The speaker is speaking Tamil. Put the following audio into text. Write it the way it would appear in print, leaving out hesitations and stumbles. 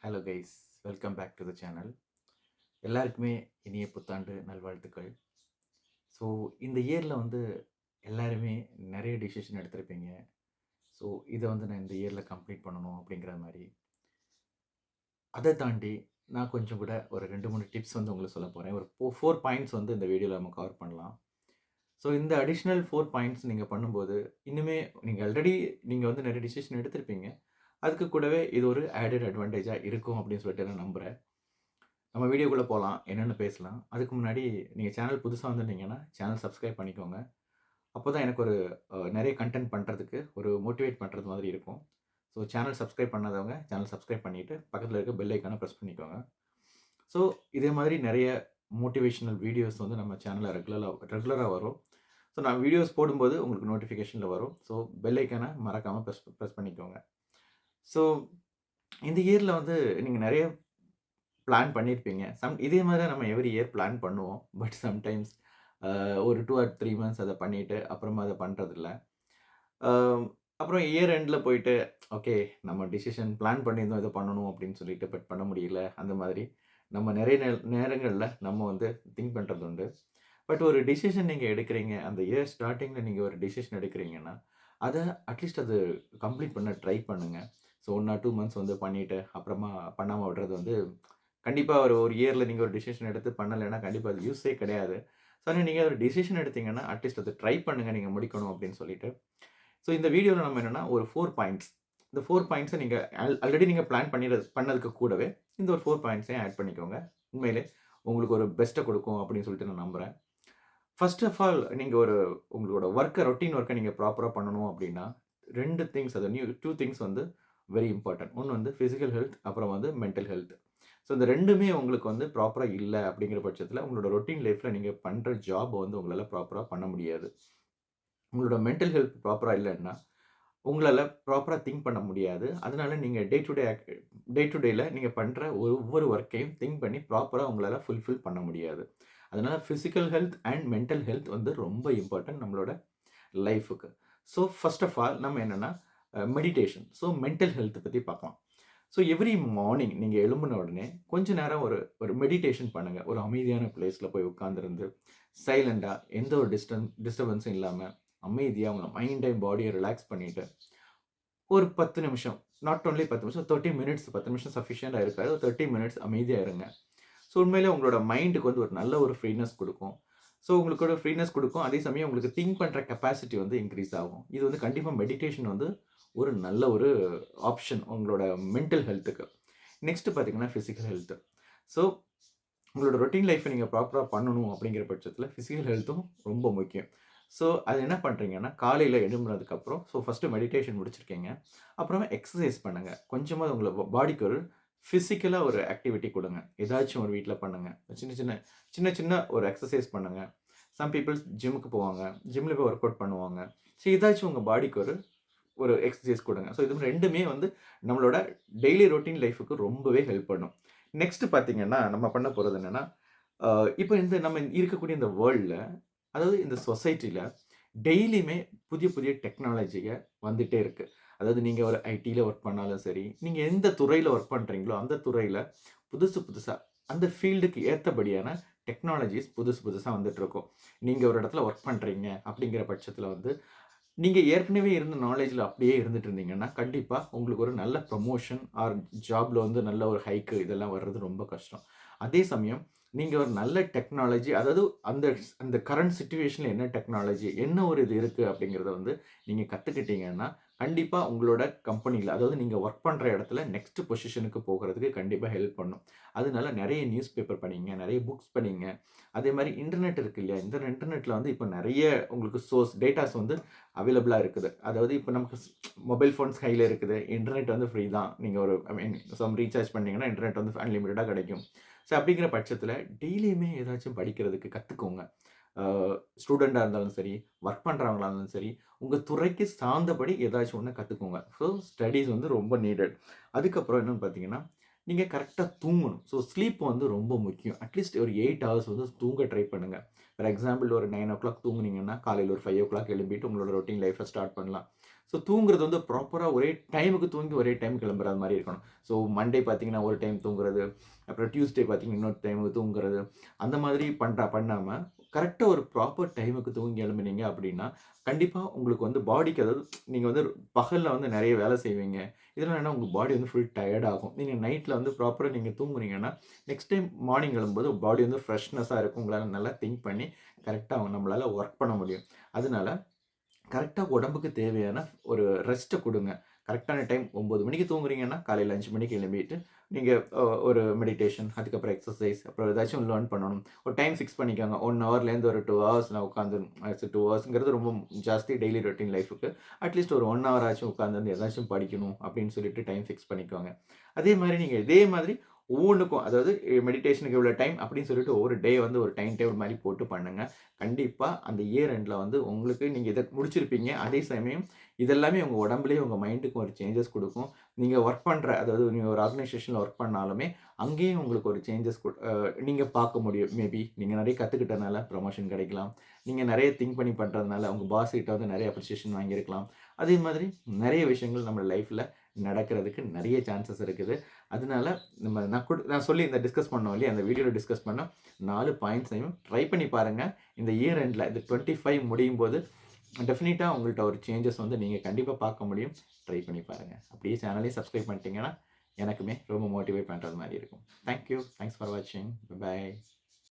Hello guys, welcome back to the channel. எல்லாருக்குமே இனிய புத்தாண்டு நல்வாழ்த்துக்கள். ஸோ இந்த இயரில் எல்லாருமே நிறைய டிசிஷன் எடுத்திருப்பீங்க. ஸோ இதை நான் இந்த இயரில் கம்ப்ளீட் பண்ணணும் அப்படிங்கிற மாதிரி. அதை தாண்டி நான் கொஞ்சம் கூட ஒரு 2-3 டிப்ஸ் உங்களுக்கு சொல்ல போகிறேன். ஒரு 4 பாயிண்ட்ஸ் இந்த வீடியோவில் நம்ம கவர் பண்ணலாம். ஸோ இந்த அடிஷ்னல் 4 பாயிண்ட்ஸ் நீங்கள் பண்ணும்போது இன்னுமே நீங்கள் ஆல்ரெடி நீங்கள் நிறைய டிசிஷன் எடுத்திருப்பீங்க. அதுக்கு கூடவே இது ஒரு ஆடட் அட்வான்டேஜாக இருக்கும் அப்படின்னு சொல்லிட்டு நான் நம்புகிறேன். நம்ம வீடியோக்குள்ளே போகலாம், என்னென்னு பேசலாம். அதுக்கு முன்னாடி நீங்கள் சேனல் புதுசாக வந்திருந்தீங்கன்னா சேனல் சப்ஸ்கிரைப் பண்ணிக்கோங்க. அப்போ தான் எனக்கு ஒரு நிறைய கண்டென்ட் பண்ணுறதுக்கு ஒரு மோட்டிவேட் பண்ணுறது மாதிரி இருக்கும். ஸோ சேனல் சப்ஸ்கிரைப் பண்ணாதவங்க சேனல் சப்ஸ்கிரைப் பண்ணிவிட்டு பக்கத்தில் இருக்க பெல் ஐக்கானை ப்ரெஸ் பண்ணிக்கோங்க. ஸோ இதே மாதிரி நிறைய மோட்டிவேஷனல் வீடியோஸ் நம்ம சேனலில் ரெகுலராக வரும். ஸோ நான் வீடியோஸ் போடும்போது உங்களுக்கு நோட்டிஃபிகேஷனில் வரும். ஸோ பெல் ஐக்கானை மறக்காமல் ப்ரெஸ் பண்ணிக்கோங்க. ஸோ இந்த இயரில் நீங்கள் நிறைய பிளான் பண்ணியிருப்பீங்க. இதே மாதிரி தான் நம்ம எவ்ரி இயர் பிளான் பண்ணுவோம். பட் சம்டைம்ஸ் ஒரு 2 ஆர் 3 மந்த்ஸ் அதை பண்ணிவிட்டு அப்புறமா அதை பண்ணுறதில்ல. அப்புறம் இயர் எண்டில் போயிட்டு ஓகே நம்ம டிசிஷன் பிளான் பண்ணியிருந்தோம் இதை பண்ணணும் அப்படின்னு சொல்லிட்டு பட் பண்ண முடியல. அந்த மாதிரி நம்ம நிறைய நேரங்களில் நம்ம திங்க் பண்ணுறது உண்டு. பட் ஒரு டிசிஷன் நீங்கள் எடுக்கிறீங்க, அந்த இயர் ஸ்டார்டிங்கில் நீங்கள் ஒரு டிசிஷன் எடுக்கிறீங்கன்னா அதை அட்லீஸ்ட் அது கம்ப்ளீட் பண்ண ட்ரை பண்ணுங்கள். ஸோ 1 ஆர் 2 மந்த்ஸ் பண்ணிவிட்டு அப்புறமா பண்ணாமல் விடுறது கண்டிப்பாக ஒரு இயரில் நீங்கள் ஒரு டிசிஷன் எடுத்து பண்ணலைன்னா கண்டிப்பாக அது யூஸே கிடையாது. ஸோ ஆனால் நீங்கள் ஒரு டிசிஷன் எடுத்தீங்கன்னா அட்லீஸ்ட் அதை ட்ரை பண்ணுங்கள் நீங்கள் முடிக்கணும் அப்படின்னு சொல்லிட்டு. ஸோ இந்த வீடியோவில் நம்ம என்னென்னா ஒரு 4 பாயிண்ட்ஸ், இந்த 4 பாயிண்ட்ஸை நீங்கள் ஆல்ரெடி நீங்கள் பிளான் பண்ணதுக்கு கூடவே இந்த ஒரு 4 பாயிண்ட்ஸையும் ஆட் பண்ணிக்கோங்க. உண்மையிலே உங்களுக்கு ஒரு பெஸ்ட்டை கொடுக்கும் அப்படின்னு சொல்லிட்டு நான் நம்புகிறேன். ஃபர்ஸ்ட் ஆஃப் ஆல் நீங்கள் உங்களோட ரொட்டீன் ஒர்க்கை நீங்கள் ப்ராப்பராக பண்ணணும் அப்படின்னா 2 திங்ஸ், அது 2 திங்ஸ் வெரி இம்பார்ட்டன்ட். ஒன்று ஃபிசிக்கல் ஹெல்த், அப்புறம் மென்டல் ஹெல்த். ஸோ இந்த 2மே உங்களுக்கு ப்ராப்பராக இல்லை அப்படிங்கிற பட்சத்தில் உங்களோட ரொட்டீன் லைஃப்பில் நீங்கள் பண்ணுற ஜாப் உங்களால் ப்ராப்பராக பண்ண முடியாது. உங்களோட மென்டல் ஹெல்த் ப்ராப்பராக இல்லைன்னா உங்களால் ப்ராப்பராக திங்க் பண்ண முடியாது. அதனால நீங்கள் டே டு டேயில் நீங்கள் பண்ணுற ஒவ்வொரு ஒர்க்கையும் திங்க் பண்ணி ப்ராப்பராக உங்களால் ஃபுல்ஃபில் பண்ண முடியாது. அதனால் physical health and mental health ரொம்ப இம்பார்ட்டன்ட் நம்மளோட லைஃபுக்கு. ஸோ ஃபர்ஸ்ட் ஆஃப் ஆல் நம்ம என்னென்னா மெடிடேஷன். ஸோ மென்டல் ஹெல்த்தை பற்றி பார்க்கலாம். ஸோ எவ்ரி மார்னிங் நீங்கள் எழும்பின உடனே கொஞ்ச நேரம் ஒரு மெடிடேஷன் பண்ணுங்கள். ஒரு அமைதியான பிளேஸில் போய் உட்காந்துருந்து சைலண்டாக எந்த ஒரு டிஸ்டர்பன்ஸும் இல்லாமல் அமைதியாக உங்கள் மைண்டையும் பாடியை ரிலாக்ஸ் பண்ணிவிட்டு ஒரு 10 நிமிஷம், நாட் ஓன்லி 10 நிமிஷம், 30 மினிட்ஸ், 10 நிமிஷம் சஃபிஷியண்டாக இருக்காது. ஒரு 30 மினிட்ஸ் அமைதியாக இருங்க. ஸோ உண்மையிலே உங்களோட மைண்டுக்கு ஒரு நல்ல ஒரு ஃப்ரீனஸ் கொடுக்கும். ஸோ உங்களுக்கு ஒரு ஃப்ரீனஸ் கொடுக்கும். அதே சமயம் உங்களுக்கு திங்க் பண்ணுற கெப்பாசிட்டி இன்க்ரீஸ் ஆகும். இது கண்டிப்பாக மெடிடேஷன் ஒரு நல்ல ஒரு ஆப்ஷன் உங்களோட மென்டல் ஹெல்த்துக்கு. நெக்ஸ்ட்டு பார்த்தீங்கன்னா ஃபிசிக்கல் ஹெல்த்து. ஸோ உங்களோட ரொட்டீன் லைஃப்பை நீங்கள் ப்ராப்பராக பண்ணணும் அப்படிங்கிற பட்சத்தில் ஃபிசிக்கல் ஹெல்த்தும் ரொம்ப முக்கியம். ஸோ அது என்ன பண்ணுறீங்கன்னா காலையில் எழும்புனதுக்கப்புறம் ஃபஸ்ட்டு மெடிடேஷன் முடிச்சிருக்கீங்க. அப்புறமா எக்ஸசைஸ் பண்ணுங்கள். கொஞ்சமாக உங்களை பாடிக்கு ஒரு ஃபிசிக்கலாக ஒரு ஆக்டிவிட்டி கொடுங்க. ஏதாச்சும் ஒரு வீட்டில் பண்ணுங்கள். சின்ன சின்ன ஒரு எக்ஸசைஸ் பண்ணுங்கள். சம் பீப்புள்ஸ் ஜிம்முக்கு போவாங்க, ஜிம்மில் போய் ஒர்க் அவுட் பண்ணுவாங்க. ஸோ ஏதாச்சும் உங்கள் பாடிக்கு ஒரு எக்ஸசைஸ் கொடுங்க. ஸோ இது 2மே நம்மளோட டெய்லி ரொட்டீன் லைஃபுக்கு ரொம்பவே ஹெல்ப் பண்ணும். நெக்ஸ்ட் பார்த்தீங்கன்னா நம்ம பண்ண போகிறது என்னென்னா இப்போ நம்ம இருக்கக்கூடிய இந்த வேர்ல்டில், அதாவது இந்த சொசைட்டியில் டெய்லியுமே புதிய புதிய டெக்னாலஜியை வந்துகிட்டே இருக்குது. அதாவது நீங்கள் ஒரு ஐடியில் ஒர்க் பண்ணாலும் சரி, நீங்கள் எந்த துறையில் ஒர்க் பண்ணுறீங்களோ அந்த துறையில் புதுசாக அந்த ஃபீல்டுக்கு ஏற்றபடியான டெக்னாலஜிஸ் புதுசாக வந்துட்டுருக்கும். நீங்கள் ஒரு இடத்துல ஒர்க் பண்ணுறீங்க அப்படிங்கிற பட்சத்தில் நீங்கள் ஏற்கனவே இருந்த நாலேஜில் அப்படியே இருந்துட்டு இருந்தீங்கன்னா கண்டிப்பாக உங்களுக்கு ஒரு நல்ல ப்ரமோஷன் ஆர் ஜாபில் நல்ல ஒரு ஹைக்கு இதெல்லாம் வர்றது ரொம்ப கஷ்டம். அதே சமயம் நீங்கள் ஒரு நல்ல டெக்னாலஜி, அதாவது அந்த அந்த கரண்ட் சிச்சுவேஷனில் என்ன டெக்னாலஜி, என்ன ஒரு இது இருக்குது அப்படிங்கிறத நீங்கள் கற்றுக்கிட்டீங்கன்னா கண்டிப்பாக உங்களோட கம்பெனியில், அதாவது நீங்கள் ஒர்க் பண்ணுற இடத்துல நெக்ஸ்ட் பொசிஷனுக்கு போகிறதுக்கு கண்டிப்பாக ஹெல்ப் பண்ணும். அதனால நிறைய நியூஸ் பேப்பர் படிங்க, நிறைய புக்ஸ் படிங்க. அதே மாதிரி இன்டர்நெட் இருக்குது இல்லையா, இந்த இன்டர்நெட்டில் இப்போ நிறைய உங்களுக்கு டேட்டாஸ் அவைலபிளாக இருக்குது. அதாவது இப்போ நமக்கு மொபைல் ஃபோன்ஸ் கையில் இருக்குது, இன்டர்நெட் ஃப்ரீ தான். நீங்கள் ஒரு ரீசார்ஜ் பண்ணிங்கன்னா இன்டர்நெட் அன்லிமிட்டடாக கிடைக்கும். ஸோ அப்படிங்கிற பட்சத்தில் டெய்லியுமே ஏதாச்சும் படிக்கிறதுக்கு கற்றுக்கோங்க. ஸ்டூடெண்ட்டாக இருந்தாலும் சரி, ஒர்க் பண்ணுறவங்களா இருந்தாலும் சரி, உங்கள் துறைக்கு சார்ந்தபடி ஏதாச்சும் ஒன்று கற்றுக்கோங்க. ஸோ ஸ்டடீஸ் ரொம்ப நீடட். அதுக்கப்புறம் என்னென்னு பார்த்தீங்கன்னா நீங்கள் கரெக்டாக தூங்கணும். ஸோ ஸ்லீப் ரொம்ப முக்கியம். அட்லீஸ்ட் ஒரு 8 ஹவர்ஸ் தூங்க ட்ரை பண்ணுங்கள். ஃபார் எக்ஸாம்பிள் ஒரு 9 o'clock தூங்குனீங்கன்னா காலையில் ஒரு 5 o'clock எழும்பிட்டு உங்களோட ரொட்டீன் லைஃப்பை ஸ்டார்ட் பண்ணலாம். ஸோ தூங்குறது வந்து ப்ராப்பரா ஒரே டைமுக்கு தூங்கி ஒரே டைம் கிளம்புற மாரி இருக்கணும். ஸோ மண்டே பார்த்தீங்கன்னா, ஒரு டைம் தூங்குறது. அப்புறம் டியூஸ்டே பார்த்தீங்கன்னா, இன்னொரு டைமுக்கு தூங்குறது. அந்த மாதிரி பண்ணாம கரெக்ட்டா ஒரு ப்ராப்பர் டைமுக்கு தூங்கி எழும்புனீங்க அப்படின்னா, கண்டிப்பா உங்களுக்கு வந்து பாடிக்கு அதாவது நீங்க வந்து பகல்ல வந்து நெறைய வேலை செய்வீங்க. இதனால என்ன உங்க பாடி வந்து ஃபுல் டயர்ட் ஆகும். நீங்க நைட்ல வந்து ப்ராப்பரா நீங்க தூங்குனீங்கன்னா, நெக்ஸ்ட் டைம் மார்னிங் எழும்பும்போது பாடி வந்து ஃப்ரெஷ்னஸா இருக்கும். உங்களால நல்லா திங்க் பண்ணி கரெக்ட்டா நம்மளால ஒர்க் பண்ண முடியும். அதனால கரெக்ட்டா உடம்புக்கு தேவையான ஒரு ரெஸ்ட்ட குடுங்க. கரெக்ட்டான டைம் 9 மணிக்கு தூங்குறீங்கன்னா, காலையில 5 மணிக்கு எழும்பிட்டு, நீங்க ஒரு மெடிடேஷன், அதுக்கப்புறம் எக்சர்சைஸ், அப்புறம் ஏதாச்சும் லேர்ன் பண்ணணும். ஒரு டைம் ஃபிக்ஸ் பண்ணிக்கோங்க. 1 ஹவர்லேருந்து ஒரு 2 ஹவர்ஸ் நான் உட்காந்துரணும். 2 ஹவர்ஸ்ங்கிறது ரொம்ப ஜாஸ்தி டெய்லி ரொட்டீன் லைஃப்க்கு. அட்லீஸ்ட் ஒரு 1 ஹவர் ஆச்சும் உட்கார்ந்து ஏதாச்சும் படிக்கணும் அப்படின்னு சொல்லிட்டு டைம் ஃபிக்ஸ் பண்ணிக்கோங்க. அதே மாரி நீங்க இதே மாதிரி ஒவ்வொன்னுக்கும் அதாவது மெடிடேஷனுக்கு இவ்வளோ டைம் அப்படின்னு சொல்லிட்டு ஒவ்வொரு டே வந்து ஒரு டைம் டேபிள் மாரி போட்டு பண்ணுங்க. கண்டிப்பா அந்த இயர் எண்ட்ல வந்து உங்களுக்கு நீங்க இத முடிச்சிருப்பீங்க. அதே சமயம் இதெல்லாமே உங்க உடம்புலயும், உங்க மைண்டுக்கும் ஒரு சேஞ்சஸ் குடுக்கும். நீங்க ஒர்க் பண்ற அதாவது நீங்க ஒரு ஆர்கனைசேஷன்ல ஒர்க் பண்ணாலுமே, அங்கேயும் உங்களுக்கு ஒரு சேஞ்சஸ் நீங்க பார்க்க முடியும். மேபி நீங்க நெறைய கத்துக்கிட்டனால ப்ரமோஷன் கிடைக்கலாம். நீங்க நெறைய திங்க் பண்ணி பண்றதுனால உங்க பாஸ் கிட்ட வந்து நெறைய அப்ரிசியேஷன் வாங்கியிருக்கலாம். அதே மாதிரி நெறைய விஷயங்கள் நம்ம லைஃப்ல நடக்கிறதுக்கு நெறைய சான்சஸ் இருக்குது. அதனால நான் சொல்லி இந்த டிஸ்கஸ் பண்ணோம் இல்லையா? அந்த வீடியோல டிஸ்கஸ் பண்ண 4 பாயிண்ட்ஸையும் ட்ரை பண்ணி பாருங்க. இந்த இயர் எண்ட்ல இந்த 25 முடியும்போது டெஃபினிட்டா உங்கள்ட்ட ஒரு சேஞ்சஸ் வந்து நீங்க கண்டிப்பா பார்க்க முடியும். ட்ரை பண்ணி பாருங்க. அப்படியே சேனலையும் சப்ஸ்கிரைப் பண்ணிட்டீங்கன்னா, எனக்குமே ரொம்ப மோட்டிவேட் பண்றது மாரி இருக்கும். Thank you. தேங்க்ஸ் ஃபார் வாட்சிங். பை.